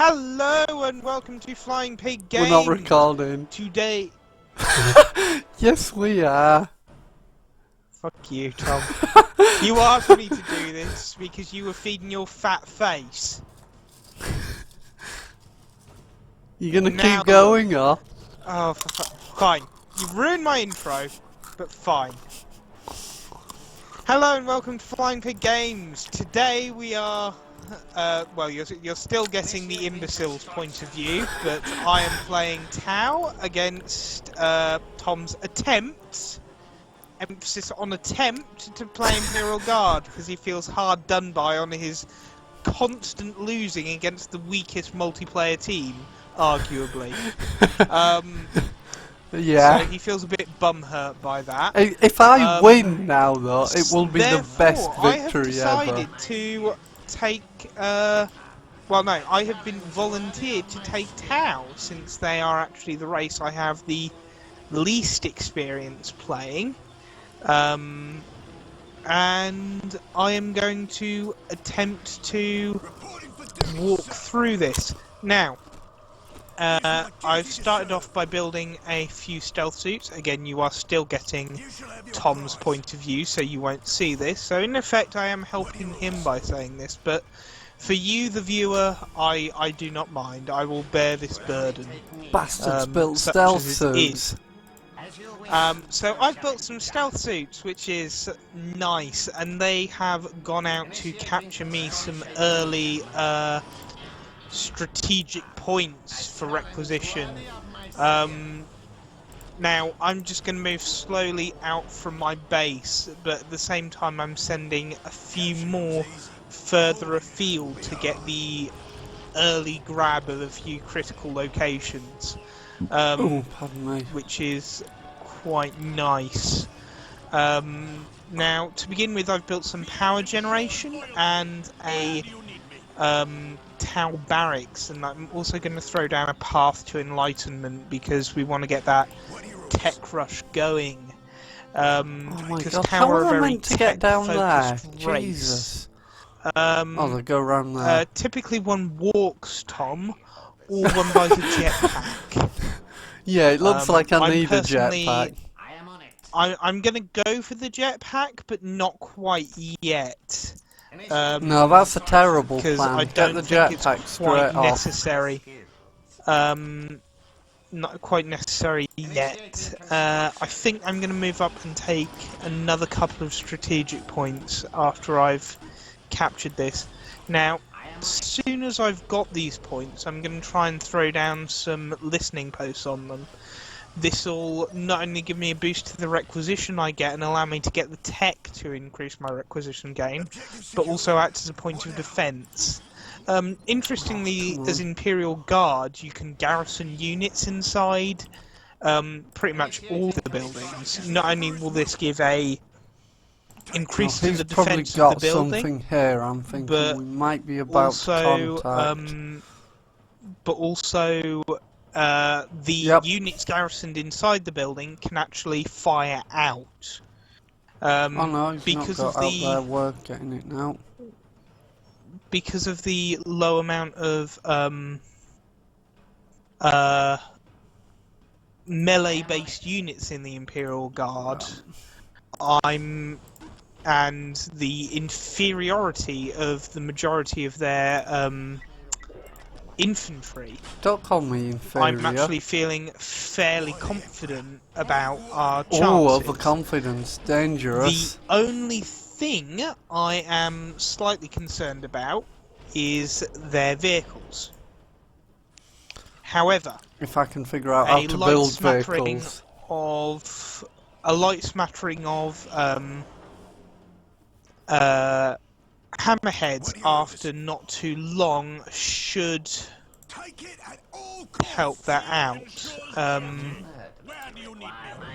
Hello and welcome to Flying Pig Games. We're not recording. Today. Yes, we are. Fuck you, Tom. You asked me to do this because you were feeding your fat face. You gonna Now keep going, or? Oh, fine. You've ruined my intro, but fine. Hello and welcome to Flying Pig Games. Today we are. Well, you're still getting the imbecile's point of view, but I am playing Tau against Tom's attempts. Emphasis on attempt to play Imperial Guard because he feels hard done by on his constant losing against the weakest multiplayer team, arguably. Yeah. So he feels a bit bum-hurt by that. If I win now, though, it will be the best victory I have decided to take, well no, I have been volunteered to take Tau, since they are actually the race I have the least experience playing. And I am going to attempt to walk through this. Now, I've started off by building a few stealth suits. Again, you are still getting Tom's point of view, so you won't see this. So in effect, I am helping him by saying this, but for you, the viewer, I do not mind. I will bear this burden. Bastards built stealth suits. So I've built some stealth suits, which is nice, and they have gone out to capture me some early strategic points for requisition. Now I'm just going to move slowly out from my base, but at the same time I'm sending a few more further afield to get the early grab of a few critical locations. Oh, pardon me. Which is quite nice. Now, to begin with, I've built some power generation and a Tau barracks, and I'm also going to throw down a path to enlightenment because we want to get that tech rush going. Oh my god, Tau how are am I a very meant to get down there? race. Jesus. Oh, they go around there. Typically one walks, Tom, or one buys a jetpack. Yeah, it looks like I need a jetpack. I'm gonna go for the jetpack, but not quite yet. No, that's a terrible plan. I don't Get the think jetpack it's straight quite off. necessary. Not quite necessary yet. I think I'm gonna move up and take another couple of strategic points after I've captured this. Now, as soon as I've got these points, I'm going to try and throw down some listening posts on them. This will not only give me a boost to the requisition I get and allow me to get the tech to increase my requisition gain, but also act as a point of defense. Interestingly, as Imperial Guard, you can garrison units inside pretty much all the buildings. Not only will this give a increase to the defense of the building, something here. I'm thinking we might be about to contact. But also, the units garrisoned inside the building can actually fire out. Oh no, he's because not got of out there. We're getting it now. Because of the low amount of melee-based units in the Imperial Guard, and the inferiority of the majority of their infantry. Don't call me inferior. I'm actually feeling fairly confident about our chances. Oh, overconfidence, dangerous. The only thing I am slightly concerned about is their vehicles. However, if I can figure out how to build vehicles, a light smattering of hammerheads after not too long should help that out.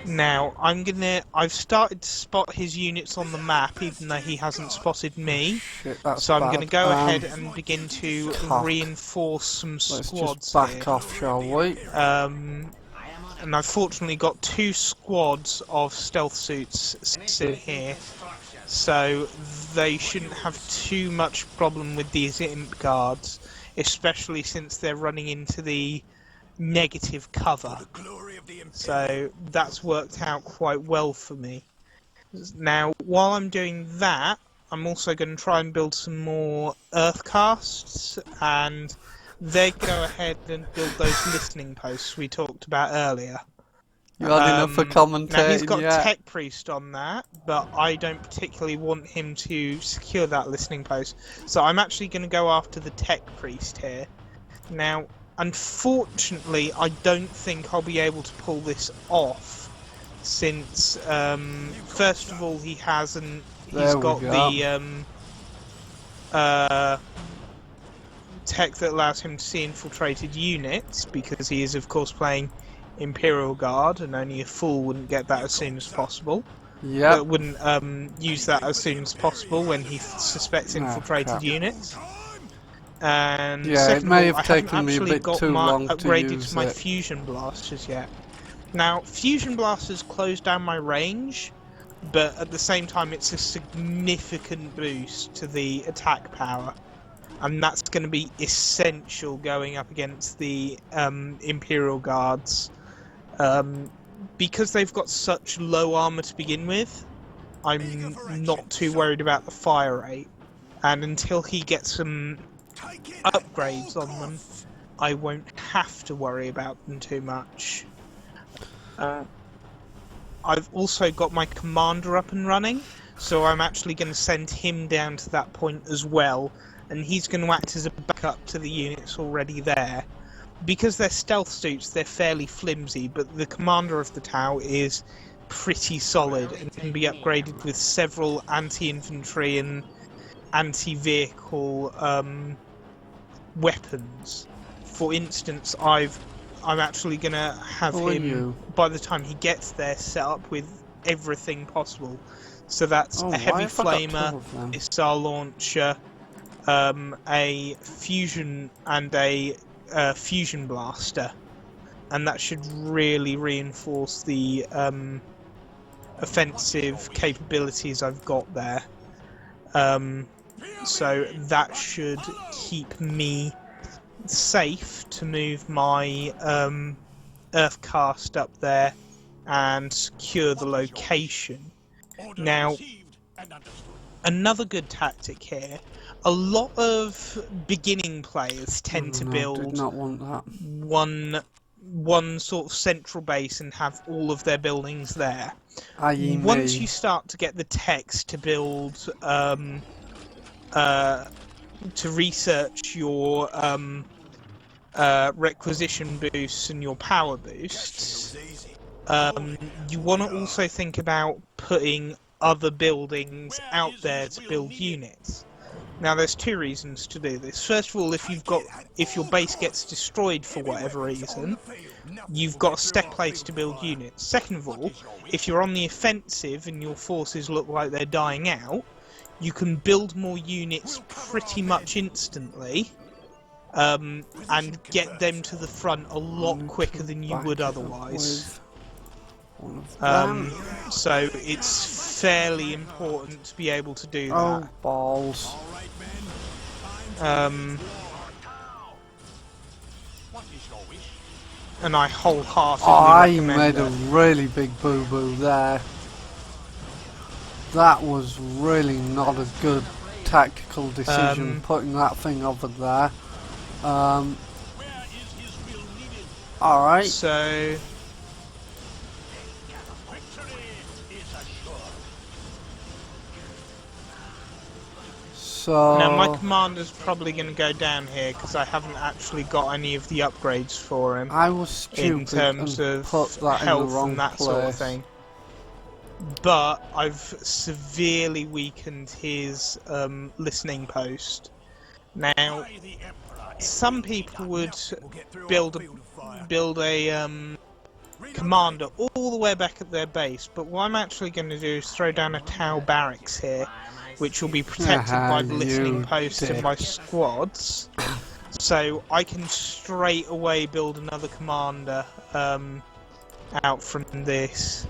Now I've started to spot his units on the map, even though he hasn't spotted me. Shit, so I'm going to go ahead and begin to reinforce some squads. Let's just back off, shall we? And I've fortunately got 2 squads of stealth suits sitting here. so they shouldn't have too much problem with these imp guards, especially since they're running into the negative cover. So that's worked out quite well for me. Now, while I'm doing that, I'm also going to try and build some more earth casts, and they go ahead and build those listening posts we talked about earlier. You had enough for commentating. Now he's got Tech Priest on that, but I don't particularly want him to secure that listening post, so I'm actually going to go after the Tech Priest here. Now, unfortunately, I don't think I'll be able to pull this off, since first of all he's got the tech that allows him to see infiltrated units, because he is of course playing Imperial Guard, and only a fool wouldn't get that as soon as possible. Yeah. Wouldn't use that as soon as possible when he suspects infiltrated units. And yeah, it may have taken me a bit too long to use upgraded to my fusion blasters yet. Now, fusion blasters close down my range, but at the same time it's a significant boost to the attack power, and that's going to be essential going up against the Imperial Guards. Because they've got such low armor to begin with, I'm not too worried about the fire rate, and until he gets some upgrades on them, I won't have to worry about them too much. I've also got my commander up and running, so I'm actually going to send him down to that point as well, and he's going to act as a backup to the units already there. Because they're stealth suits, they're fairly flimsy, but the commander of the Tau is pretty solid and can be upgraded with several anti-infantry and anti-vehicle weapons. For instance, I'm actually going to have him, by the time he gets there, set up with everything possible. So that's a heavy flamer, missile launcher, a fusion, and a fusion blaster. And that should really reinforce the offensive capabilities I've got there. So that should keep me safe to move my earth cast up there and secure the location. Now, another good tactic here, a lot of beginning players tend to build one sort of central base and have all of their buildings there. Once you start to get the text to build to research your requisition boosts and your power boosts, you want to also think about putting other buildings out there to build units. Now, there's two reasons to do this. First of all, if your base gets destroyed for whatever reason, you've got a set place to build units. Second of all, if you're on the offensive and your forces look like they're dying out, you can build more units pretty much instantly, and get them to the front a lot quicker than you would otherwise. So it's fairly important to be able to do that. Oh, balls. And I wholeheartedly recommend made a really big boo-boo there. That was really not a good tactical decision, putting that thing over there. Alright. So now my commander's probably going to go down here because I haven't actually got any of the upgrades for him. I was stupid in terms of health and that sort of thing. But I've severely weakened his listening post. Now, some people would build a commander all the way back at their base, but what I'm actually going to do is throw down a Tau barracks here, which will be protected by the listening posts and my squads. So I can straight away build another commander out from this.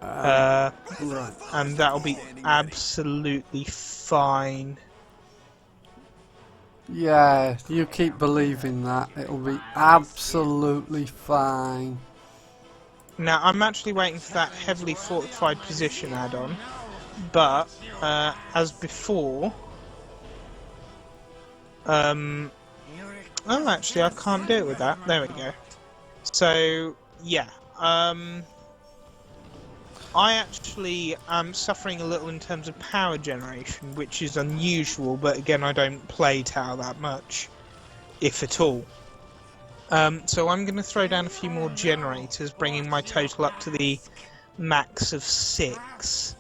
Right. And that'll be absolutely fine. Yeah, you keep believing that. It'll be absolutely fine. Now, I'm actually waiting for that heavily fortified position add-on, but, as before... oh, actually, I can't do it with that. There we go. So, yeah. I actually am suffering a little in terms of power generation, which is unusual, but again, I don't play Tau that much, if at all. So I'm going to throw down a few more generators, bringing my total up to the max of 6.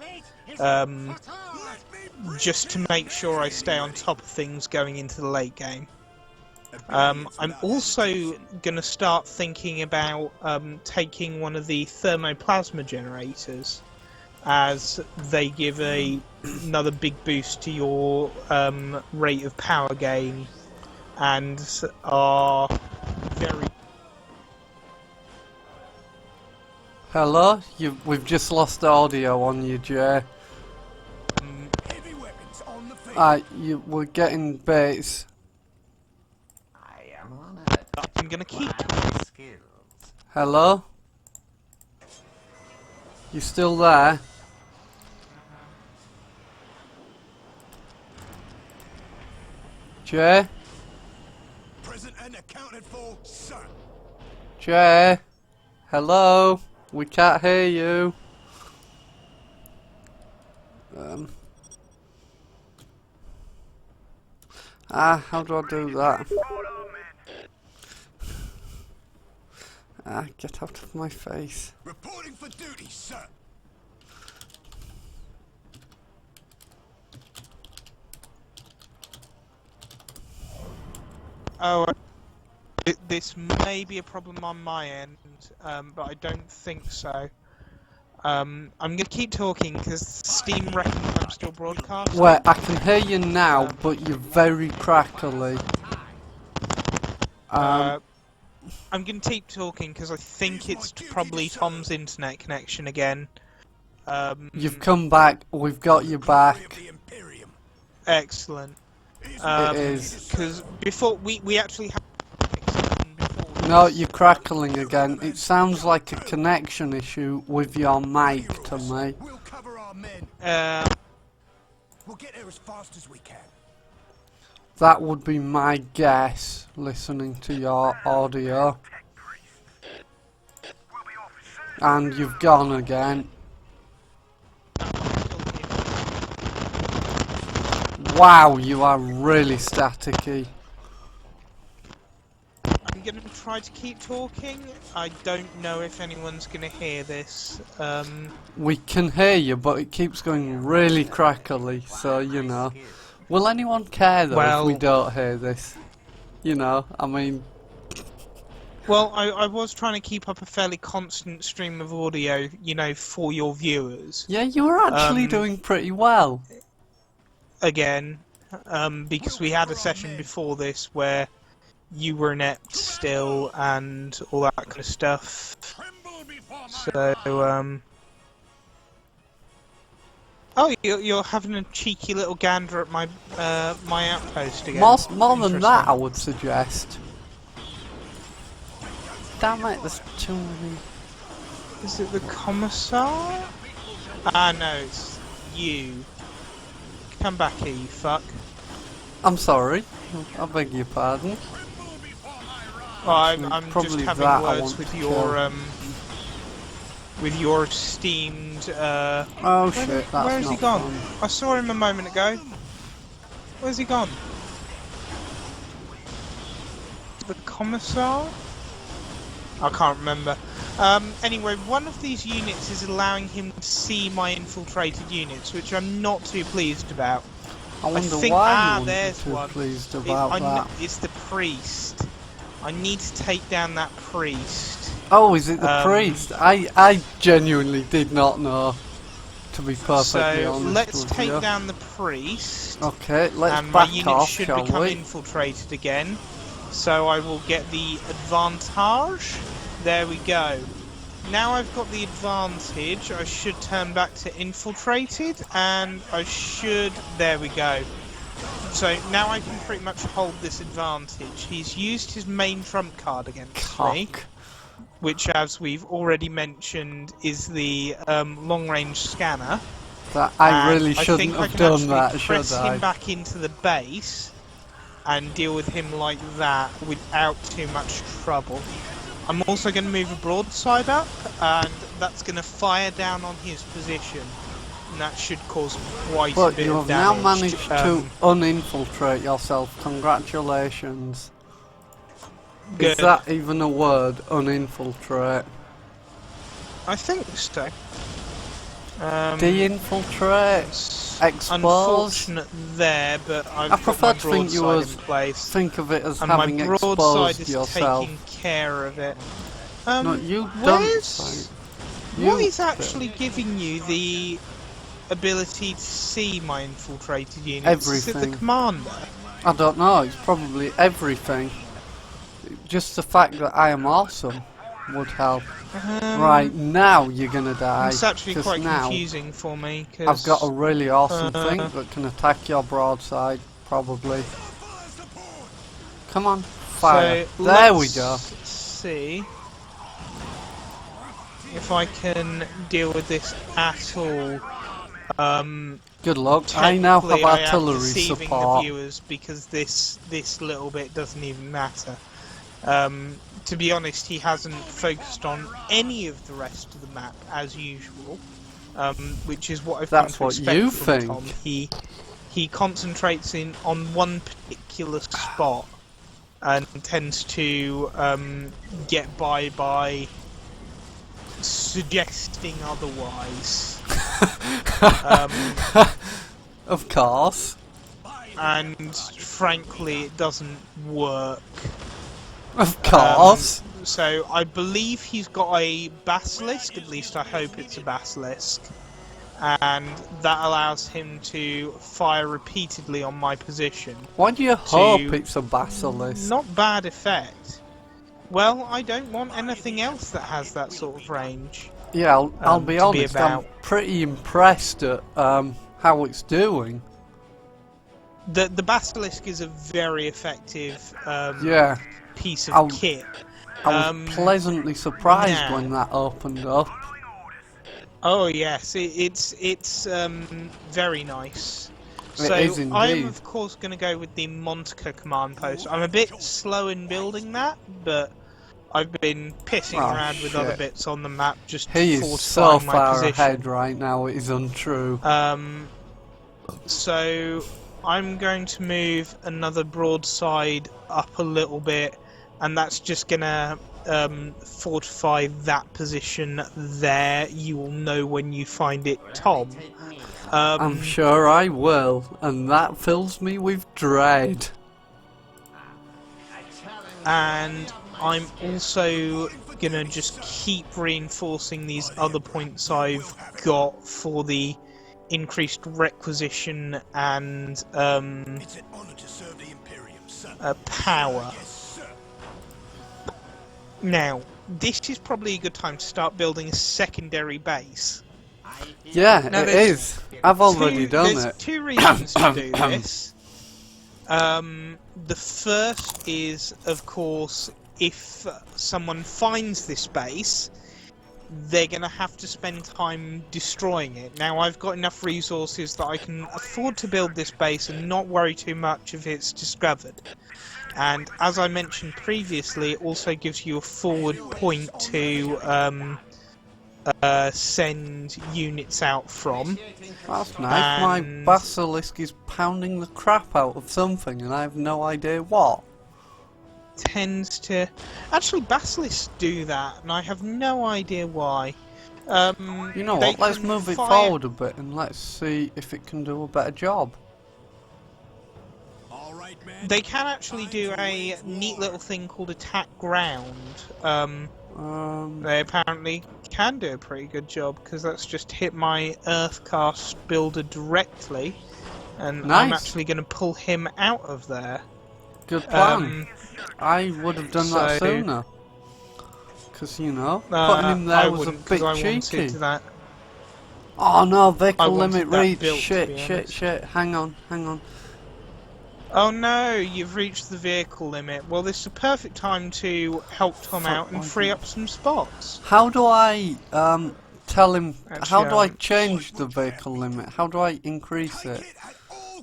Just to make sure I stay on top of things going into the late game. I'm also going to start thinking about taking one of the thermoplasma generators, as they give another big boost to your rate of power gain, and are very... Hello? We've just lost audio on you, Jay. We're getting bits. I'm gonna keep... Hello? You still there? Jay? Present and accounted for, sir. Jay? Hello? We can't hear you. How do I do that? Get out of my face. Reporting for duty, sir. Oh, this may be a problem on my end, but I don't think so. I'm going to keep talking because Steam reckons I'm still broadcasting. Wait, I can hear you now, but you're very crackly. I'm going to keep talking because I think it's probably Tom's internet connection again. You've come back. We've got you back. Excellent. It is. Because before, we actually had... No, you're crackling again. It sounds like a connection issue with your mic to me. We'll cover our men. We'll get there as fast as we can. That would be my guess, listening to your audio. And you've gone again. Wow, you are really staticky. I'm going to try to keep talking. I don't know if anyone's going to hear this. We can hear you, but it keeps going really crackly, so you know. Will anyone care though if we don't hear this? You know, I mean... Well, I was trying to keep up a fairly constant stream of audio, you know, for your viewers. Yeah, you were actually doing pretty well. Again, because we had a session before this where you were inept still and all that kind of stuff. So, oh, you're having a cheeky little gander at my my outpost again. More than that, I would suggest. Damn it, there's too many. Is it the commissar? Ah, no, it's you. Come back here, you fuck. I'm sorry. I beg your pardon. Oh, I'm just having words with your esteemed. Oh shit! That's where has he gone? Fun. I saw him a moment ago. Where's he gone? The commissar? I can't remember. Anyway, one of these units is allowing him to see my infiltrated units, which I'm not too pleased about. I wonder think, why you there's too one. pleased about that. It's the priest. I need to take down that priest. Oh, is it the priest? I genuinely did not know, to be perfectly honest with let's you. take down the priest. Okay, let's and my back unit off, should shall become we? infiltrated again. So I will get the advantage. There we go. now I've got the advantage. I should turn back to infiltrated, and I should... There we go. So now I can pretty much hold this advantage. He's used his main trump card against me, which, as we've already mentioned, is the long-range scanner. That I really shouldn't have done that, should I? Press him back into the base and deal with him like that without too much trouble. I'm also going to move a broadside up, and that's going to fire down on his position, and that should cause quite a bit of damage. But you have now managed to uninfiltrate yourself. Congratulations. Good. Is that even a word, uninfiltrate? I think so. De-infiltrate, expose. Unfortunate there, but I prefer to think you think of it as having exposed broadside is yourself. Taking care of it. No, you don't. What is actually giving you the ability to see my infiltrated units? Everything. Is it the commander? I don't know. It's probably everything. Just the fact that I am awesome would help. Right, now you're gonna die. It's actually quite confusing for me, cause, I've got a really awesome thing that can attack your broadside, probably. Come on, fire. So there we go. See if I can deal with this at all. Good luck. I now have artillery deceiving support. the viewers because this little bit doesn't even matter. To be honest, he hasn't focused on any of the rest of the map as usual, which is what I've come to expect from Tom. He concentrates on one particular spot and tends to get by suggesting otherwise. Of course. And frankly, it doesn't work. Of course. So I believe he's got a basilisk, at least I hope it's a basilisk, and that allows him to fire repeatedly on my position. Why do you hope it's a basilisk? Not bad effect. Well, I don't want anything else that has that sort of range. Yeah, I'll be honest, I'm pretty impressed at how it's doing. The basilisk is a very effective piece of kit. I was pleasantly surprised when that opened up. Oh yes, it's very nice. It is indeed. I'm of course going to go with the Montica command post. I'm a bit slow in building that, but I've been pissing around with other bits on the map just he to is so fortify my far position. ahead right now, it is untrue. So I'm going to move another broadside up a little bit, and that's just gonna fortify that position there. You will know when you find it, Tom. I'm sure I will, and that fills me with dread. And I'm also gonna just keep reinforcing these other points I've got for the increased requisition and power. Now, this is probably a good time to start building a secondary base. Yeah, it is. I've already done it. There's two reasons to do this. The first is, of course, if someone finds this base, they're going to have to spend time destroying it. Now, I've got enough resources that I can afford to build this base and not worry too much if it's discovered. And as I mentioned previously, it also gives you a forward point to send units out from. That's nice. My basilisk is pounding the crap out of something and I have no idea what. Tends to... Actually, basilisks do that, and I have no idea why. You know what, let's move it forward a bit and let's see if it can do a better job. They can actually do a neat little thing called attack ground. They apparently can do a pretty good job, because that's just hit my Earthcast builder directly, and I'm actually going to pull him out of there. Good plan. I would have done that sooner. Because, you know, putting him there was a bit cheeky. That. Oh no, vehicle limit reached. reached. Shit. Hang on. Oh no, you've reached the vehicle limit. Well, this is a perfect time to help Tom out and free up some spots. How do I tell him? Actually, how do I change the vehicle limit? How do I increase it?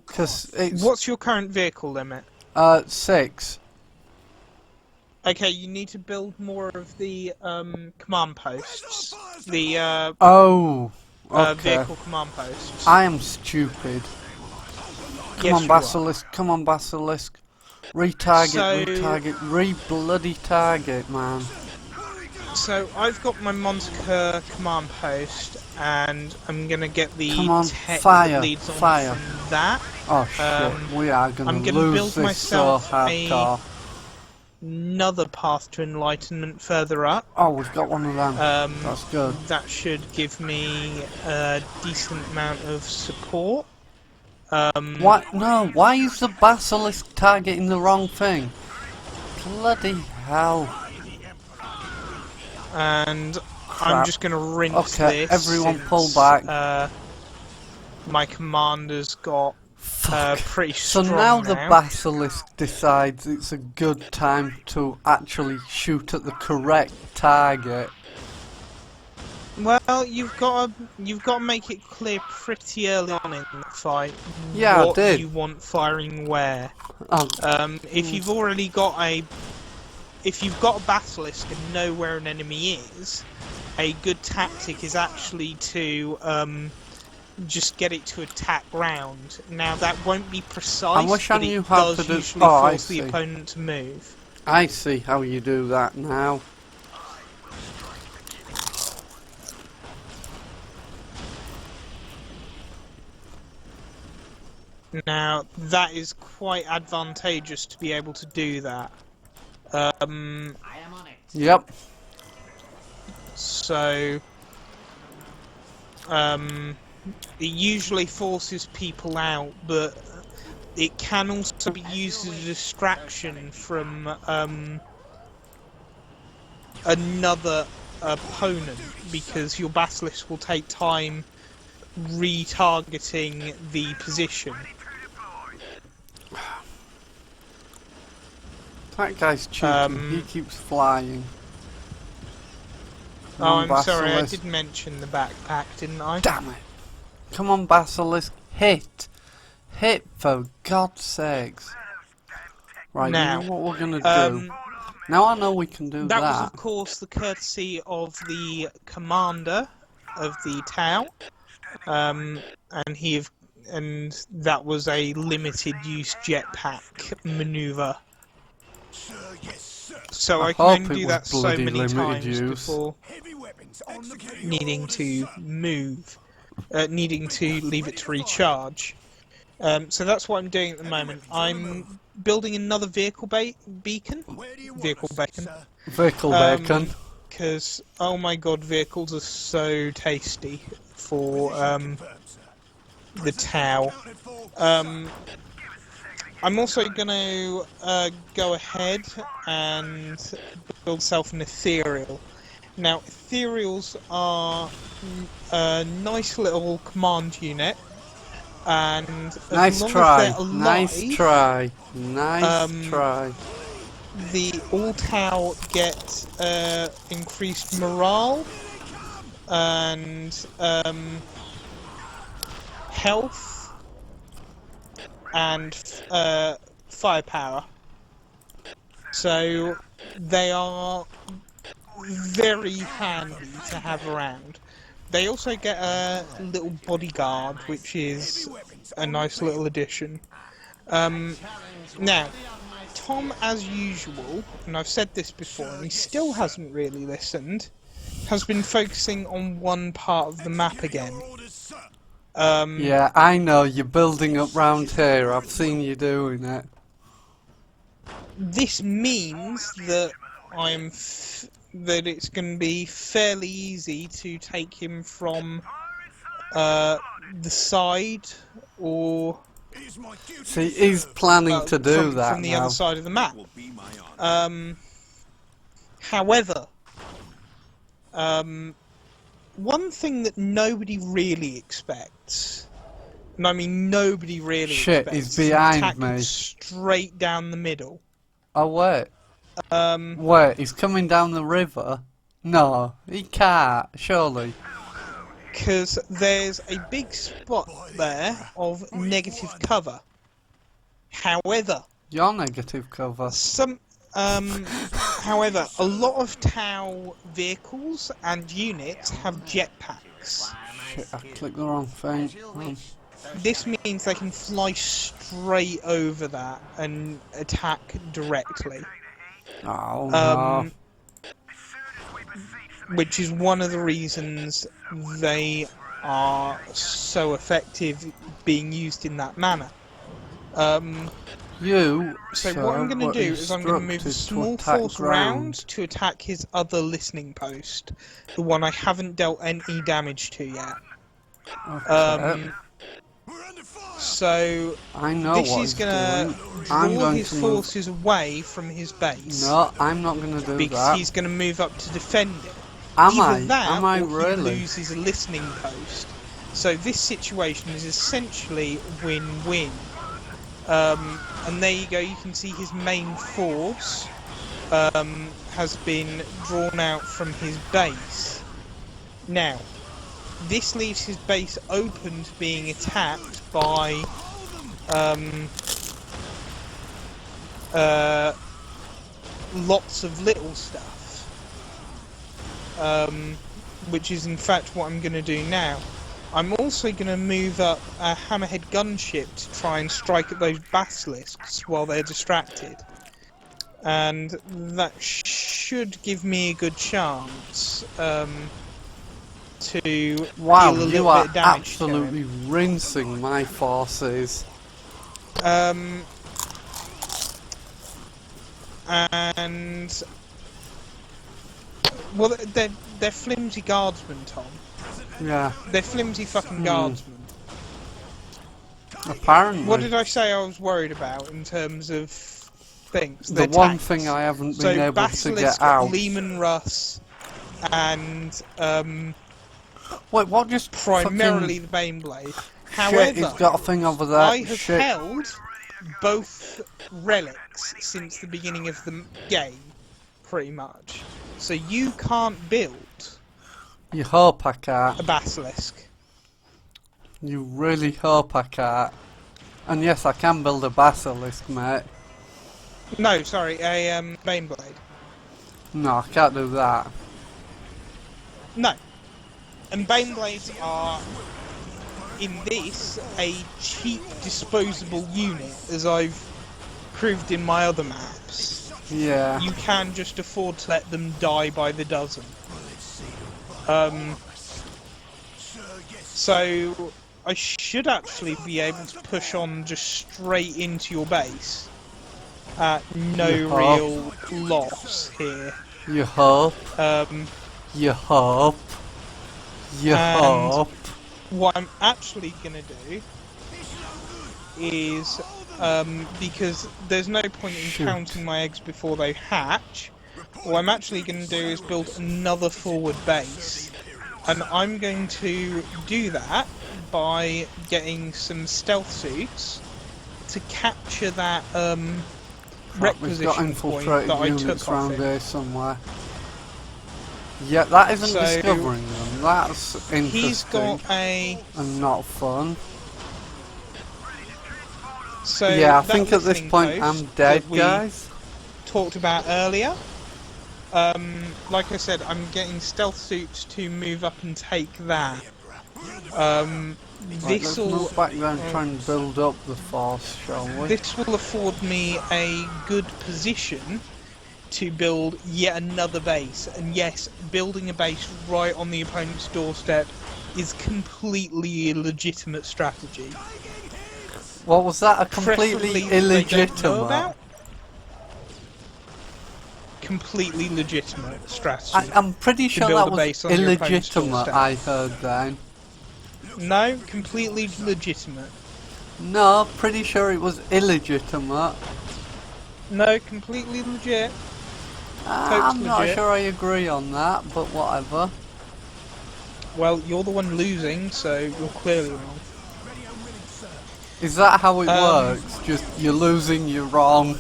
Because it's. What's your current vehicle limit? 6. Okay, you need to build more of the command posts. The vehicle command posts. I am stupid. Come on, Basilisk. Come on, Basilisk. Retarget. Re-bloody target, man. So I've got my Montaker command post, and I'm gonna get the tech that leads on from that. Oh shit, we are gonna lose this so hardcore. Another path to enlightenment further up. Oh, we've got one of them. That's good. That should give me a decent amount of support. What? No, why is the Basilisk targeting the wrong thing? Bloody hell. And I'm just going to rinse this. Everyone pull back. My commander's got pretty strong So now the Basilisk decides it's a good time to actually shoot at the correct target. Well, you've got to make it clear pretty early on in the fight what you want firing where. If you've already got a Basilisk and know where an enemy is, a good tactic is actually to just get it to attack round. Now that won't be precise, but it does usually force the opponent to move. I see how you do that now. Now that is quite advantageous to be able to do that. I am on it. Yep. So, it usually forces people out, but it can also be used as a distraction from another opponent, because your Basilisk will take time retargeting the position. That guy's cheeky. He keeps flying. I'm sorry, I did mention the backpack, didn't I? Damn it! Come on, Basilisk, hit! Hit, for God's sakes! Right, now, you know what we're gonna do? Now I know we can do that. That was, of course, the courtesy of the commander of the Tau, and that was a limited-use jetpack maneuver. So I can only do that so many times before needing to move, needing to leave it to recharge. So that's what I'm doing at the moment. I'm building another vehicle beacon. Vehicle bacon. Because, oh my god, vehicles are so tasty for the Tau. I'm also going to go ahead and build myself an ethereal. Now, ethereals are a nice little command unit, and as long as they're alive, nice try. The all-Tau get increased morale and health and firepower. So they are very handy to have around. They also get a little bodyguard, which is a nice little addition. Now, Tom, as usual, and I've said this before, and he still hasn't really listened, has been focusing on one part of the map again. Yeah, I know, you're building up round here, I've seen you doing it. This means that that it's going to be fairly easy to take him from the side, or... See, he's planning to do that from the other side of the map. However, one thing that nobody really expects, and I mean nobody really Shit, expects, he's behind is an attack me. straight down the middle. Oh wait. Wait, he's coming down the river? No, he can't, surely. Because there's a big spot there of negative cover. However, Your negative cover. however, a lot of Tau vehicles and units have jetpacks. Shit, I clicked the wrong thing. This means they can fly straight over that and attack directly. Oh no. Which is one of the reasons they are so effective being used in that manner. So what I'm going to do is I'm going to move a small force round to attack his other listening post, the one I haven't dealt any damage to yet. Okay. So I know this what is going to draw his forces away from his base. No, I'm not going to do because that. he's going to move up to defend it. Am Either that, Am I or really? he loses a listening post. So this situation is essentially win-win. And there you go, you can see his main force has been drawn out from his base. Now, this leaves his base open to being attacked by lots of little stuff. Which is in fact what I'm going to do now. I'm also going to move up a hammerhead gunship to try and strike at those basilisks while they're distracted. And that should give me a good chance to deal a little you are bit of damage absolutely rinsing my forces. And well, they're flimsy guardsmen, Tom. Yeah. They're flimsy fucking guardsmen. Apparently. What did I say I was worried about in terms of things? The They're one tanks. thing I haven't So been able to Basilisk, get out. Lehman Russ, and Wait, what just primarily the Baneblade. Shit, However, he's got a thing over there. I have Shit. held both relics since the beginning of the game, pretty much. So you can't build You hope I can't. a Basilisk. You really hope I can't. And yes, I can build a basilisk, mate. No, sorry, a Baneblade. No, I can't do that. No. And Baneblades are, in this, a cheap disposable unit, as I've proved in my other maps. Yeah. You can just afford to let them die by the dozen. So I should actually be able to push on just straight into your base at no real loss here. You hope. You hope. You And hope. what I'm actually gonna do is, because there's no point in Shoot. counting my eggs before they hatch, what I'm actually gonna do is build another forward base. And I'm going to do that by getting some stealth suits to capture that We've got requisition point infiltrated that I units took off around him. here somewhere. Yeah, that isn't So, discovering them. That's interesting He's got a... and not fun. So Yeah, I that think at this listening point post I'm dead, that we guys. talked about earlier. Like I said, I'm getting stealth suits to move up and take that. Right, let's This'll move back there and try and build up the force, shall we? this will afford me a good position to build yet another base. And yes, building a base right on the opponent's doorstep is completely illegitimate strategy. What was that? A completely Preferably they don't know illegitimate? about. Completely legitimate strategy. I'm pretty sure build that a was base on your opponent's illegitimate, doorstep. I heard then. No, completely legitimate. No, pretty sure it was illegitimate. No, completely legit. I'm not legit. sure I agree on that, but whatever. Well, you're the one losing, so you're clearly wrong. Is that how it works? Just you're losing, you're wrong.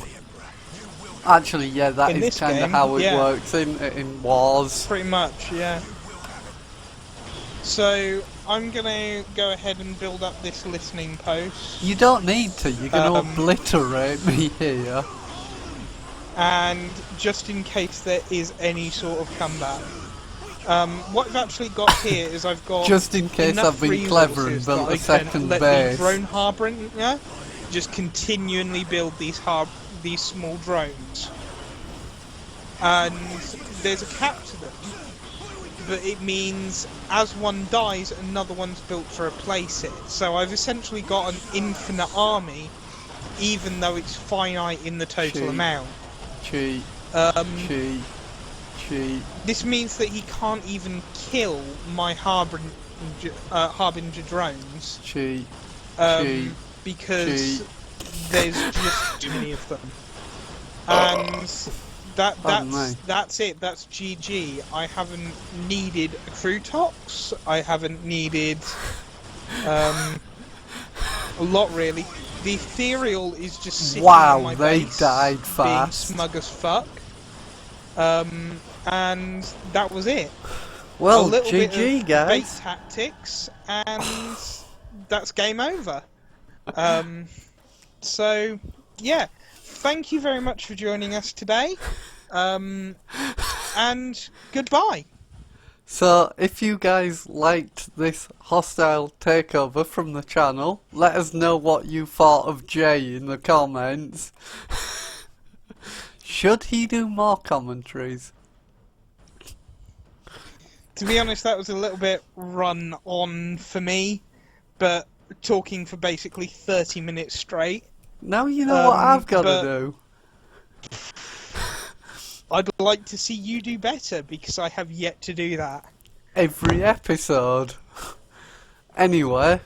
Actually, yeah, that In is this kind of game, how it yeah. works in wars. Pretty much, yeah. So, I'm gonna go ahead and build up this listening post. You don't need to. You're gonna obliterate me here. And just in case there is any sort of comeback. What I've actually got here is I've got just in case enough I've been clever and built a second let base. the drone harbinger just continually build these small drones. And there's a cap to them, but it means as one dies, another one's built to replace it. So I've essentially got an infinite army, even though it's finite in the total amount. Cheat. Cheat. This means that he can't even kill my harbinger drones. Cheat. Because there's just too many of them. And that's it. That's GG. I haven't needed a crew tox. I haven't needed a lot really. The ethereal is just sitting on my base, died fast. being smug as fuck. And that was it. Well, a little GG, bit of guys. bait tactics, and that's game over. So, yeah, thank you very much for joining us today, and goodbye. So, if you guys liked this hostile takeover from the channel, let us know what you thought of Jay in the comments. Should he do more commentaries? To be honest, that was a little bit run on for me, but talking for basically 30 minutes straight. Now you know what I've got to do. I'd like to see you do better, because I have yet to do that. Every episode. Anyway,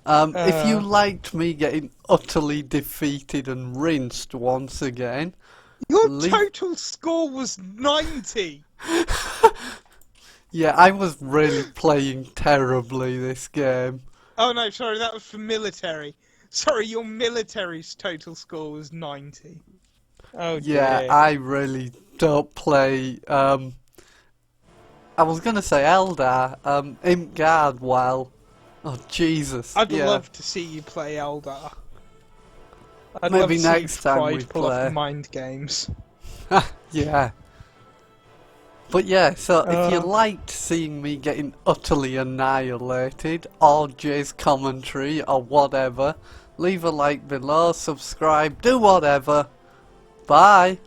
if you liked me getting utterly defeated and rinsed once again... Your total score was 90! Yeah, I was really playing terribly this game. Oh no, sorry, that was for military. Sorry, your military's total score was 90. Oh dear. Yeah, I really don't play, I was gonna say Eldar, Imp Guard well. Oh Jesus, I'd love to see you play Eldar. I'd Maybe love to next see time Pride we pull play. off mind games. Yeah. But yeah, so if you liked seeing me getting utterly annihilated, or Jay's commentary, or whatever, leave a like below, subscribe, do whatever. Bye!